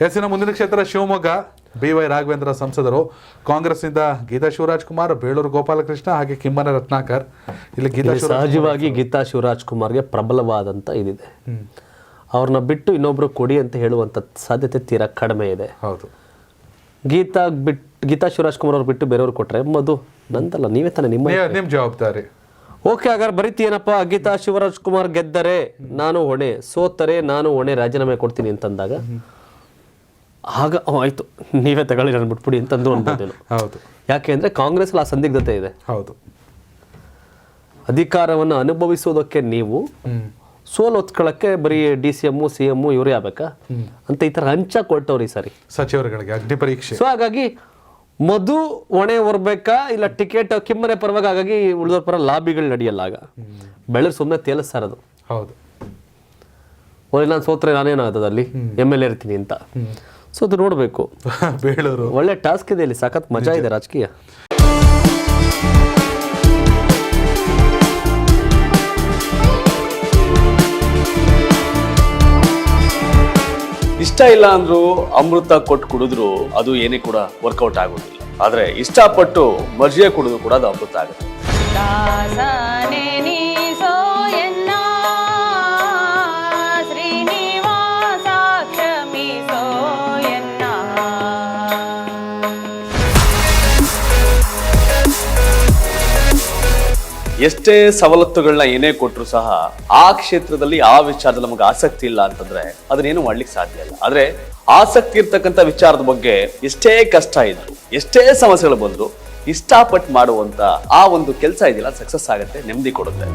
ಹೆಸರಿನ ಮುಂದಿನ ಕ್ಷೇತ್ರ ಶಿವಮೊಗ್ಗ. BY ರಾಘವೇಂದ್ರ ಸಂಸದರು, ಕಾಂಗ್ರೆಸ್ನಿಂದ ಗೀತಾ ಶಿವರಾಜ್ ಕುಮಾರ್, ಬೇಳೂರು ಗೋಪಾಲಕೃಷ್ಣ ಹಾಗೆ ಕಿಮ್ಮನೆ ರತ್ನಾಕರ್. ಇಲ್ಲಿ ಸಹಜವಾಗಿ ಗೀತಾ ಶಿವರಾಜ್ ಕುಮಾರ್ಗೆ ಪ್ರಬಲವಾದಂತ ಇದಿದೆ. ಅವ್ರನ್ನ ಬಿಟ್ಟು ಇನ್ನೊಬ್ರು ಕೊಡಿ ಅಂತ ಹೇಳುವಂತ ಸಾಧ್ಯತೆ ತೀರಾ ಕಡಿಮೆ ಇದೆ. ಹೌದು. ಗೀತಾ ಶಿವರಾಜ್ ಕುಮಾರ್ ಅವ್ರು ಬಿಟ್ಟು ಬೇರೆಯವ್ರು ಕೊಟ್ರೆ ಮಧು ನಂದಲ್ಲ, ನೀವೇ ತಾನೆ ನಿಮ್ ಜವಾಬ್ದಾರಿ. ಓಕೆ, ಹಾಗಾದ್ರೆ ಬರೀತೀನಪ್ಪ, ಗೀತಾ ಶಿವರಾಜ್ ಕುಮಾರ್ ಗೆದ್ದರೆ ನಾನು ಹೊಣೆ, ಸೋತರೆ ನಾನು ಹೊಣೆ ರಾಜೀನಾಮೆ ಕೊಡ್ತೀನಿ ಅಂತಂದಾಗ ಆಗ ಆಯ್ತು ನೀವೇ ತಗೊಳ್ಳಿ ನಾನು ಬಿಟ್ಬಿಡಿ ಅಂತಂದ್ರು ಅನ್ಬೋದೇನು. ಹೌದು. ಯಾಕೆ ಅಂದ್ರೆ ಕಾಂಗ್ರೆಸ್ ಆ ಸಂದಿಗ್ಧತೆ ಇದೆ. ಹೌದು. ಅಧಿಕಾರವನ್ನು ಅನುಭವಿಸೋದಕ್ಕೆ ನೀವು ಸೋಲು ಹೊತ್ಕೊಳ್ಳಕ್ಕೆ ಬರೀ DCM CM ಇವರೇ ಆಗ್ಬೇಕಾ ಅಂತ ಈ ತರ ಹಂಚ ಕೊಟ್ಟವ್ರಿ ಸರಿ ಸಚಿವರುಗಳಿಗೆ ಅಗ್ನಿ ಪರೀಕ್ಷೆ. ಸೊ ಹಾಗಾಗಿ ಮಧು ಹೊಣೆ ಹೊರಬೇಕಾ ಇಲ್ಲ ಟಿಕೆಟ್ ಕಿಮ್ಮನೆ ಪರವಾಗಿ, ಹಾಗಾಗಿ ಉಳಿದವ್ರ ಪರ ಲಾಬಿಗಳು ನಡೆಯಲ್ಲ. ಆಗ ಬೆಳರ್ ಸುಮ್ಮನೆ ತೇಲಿಸ್ತಾ ಇರೋದು. ಹೌದು. ಒಳ್ಳೆ ನಾನು ಸೋತ್ರೆ ನಾನೇನಾಗದ ಅಲ್ಲಿ MLA ಇರ್ತೀನಿ ಅಂತ. ಸೊ ಅದು ನೋಡ್ಬೇಕು. ಬೇಳೂರು ಒಳ್ಳೆ ಟಾಸ್ಕ್ ಇದೆ, ಇಲ್ಲಿ ಸಖತ್ ಮಜಾ ಇದೆ ರಾಜಕೀಯ. ಇಷ್ಟ ಇಲ್ಲ ಅಂದ್ರು ಅಮೃತ ಕೊಟ್ಟು ಕುಡಿದ್ರು ಅದು ಏನೇ ಕೂಡ ವರ್ಕೌಟ್ ಆಗೋದಿಲ್ಲ. ಆದ್ರೆ ಇಷ್ಟಪಟ್ಟು ಮರ್ಜಿಗೆ ಕುಡಿದ್ರು ಕೂಡ ಅದು ಅಮೃತ ಆಗುತ್ತೆ. ಎಷ್ಟೇ ಸವಲತ್ತುಗಳನ್ನ ಏನೇ ಕೊಟ್ಟರು ಸಹ ಆ ಕ್ಷೇತ್ರದಲ್ಲಿ ಆ ವಿಚಾರದಲ್ಲಿ ನಮಗೆ ಆಸಕ್ತಿ ಇಲ್ಲ ಅಂತಂದ್ರೆ ಅದನ್ನೇನು ಮಾಡ್ಲಿಕ್ಕೆ ಸಾಧ್ಯ ಇಲ್ಲ. ಆದ್ರೆ ಆಸಕ್ತಿ ಇರ್ತಕ್ಕಂಥ ವಿಚಾರದ ಬಗ್ಗೆ ಎಷ್ಟೇ ಕಷ್ಟ ಇದ್ರು, ಎಷ್ಟೇ ಸಮಸ್ಯೆಗಳು ಬಂದ್ರು ಇಷ್ಟಪಟ್ಟು ಮಾಡುವಂತ ಆ ಒಂದು ಕೆಲಸ ಇದೆಯಲ್ಲ ಸಕ್ಸಸ್ ಆಗುತ್ತೆ, ನೆಮ್ಮದಿ ಕೊಡುತ್ತೆ.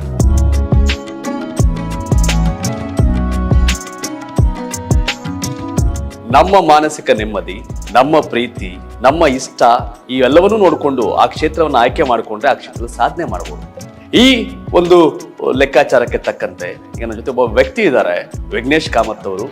ನಮ್ಮ ಮಾನಸಿಕ ನೆಮ್ಮದಿ, ನಮ್ಮ ಪ್ರೀತಿ, ನಮ್ಮ ಇಷ್ಟ ಇವೆಲ್ಲವನ್ನೂ ನೋಡಿಕೊಂಡು ಆ ಕ್ಷೇತ್ರವನ್ನು ಆಯ್ಕೆ ಮಾಡಿಕೊಂಡ್ರೆ ಆ ಕ್ಷೇತ್ರದಲ್ಲಿ ಸಾಧನೆ ಮಾಡಬಹುದು. ಈ ಒಂದು ಲೆಕ್ಕಾಚಾರಕ್ಕೆ ತಕ್ಕಂತೆ ಈಗ ನನ್ನ ಜೊತೆ ಒಬ್ಬ ವ್ಯಕ್ತಿ ಇದ್ದಾರೆ, ವಿಘ್ನೇಶ್ ಕಾಮತ್ ಅವರು.